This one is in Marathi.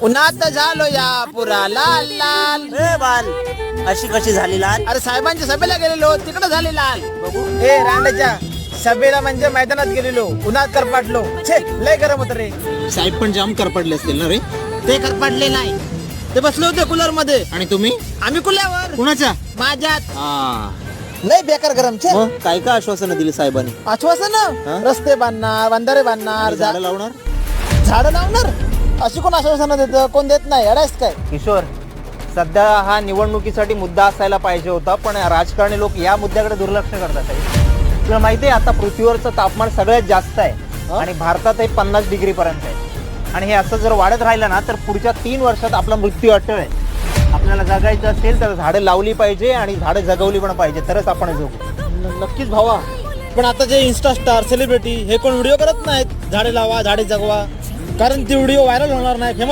उन्हात झालो या पुरा लाल लाल. ए बाल, अशी कशी झाली लाल? अरे साहेबांच्या सभेला गेलेलो तिकडे झाले लाल. बघू. हे रांडाच्या सभेला म्हणजे मैदानात गेलेलो उन्हात करपाटलो. छे लय गरम होत रे. साहेब पण जाम करपडले असतील ना रे? ते करपाटले नाही, ते बसले होते कूलर मध्ये. आणि तुम्ही आम्ही कुल्यावर कुणाच्या? माझ्यात. हा. लय बेकार गरम. छे मग काय काय आश्वासनं दिली साहेबांनी? आश्वासन हा? रस्ते बांधणार, बंधारे बांधणार, झाडं लावणार? झाडं लावणार. अशी कोण आश्वासन देत? कोण देत नाही. अडायच काय? किशोर, सध्या हा निवडणुकीसाठी मुद्दा असायला पाहिजे होता, पण राजकारणी लोक या मुद्द्याकडे दुर्लक्ष करतात आहे. तुला माहिती आहे आता पृथ्वीवरचं तापमान सगळ्यात जास्त आहे आणि भारतात हे 50 डिग्री पर्यंत आहे. आणि हे असं जर वाढत राहिलं ना तर पुढच्या 3 वर्षात आपला मृत्यू अटळ आहे. आपल्याला जगायचं असेल तर झाडं लावली पाहिजे आणि झाडं जगवली पण पाहिजे, तरच आपण जगू. नक्कीच भावा. पण आता जे इन्स्टा स्टार सेलिब्रिटी हे कोण व्हिडिओ करत नाहीत झाडे लावा झाडे जगवा, कारण ती व्हिडिओ व्हायरल होणार नाही, फेमस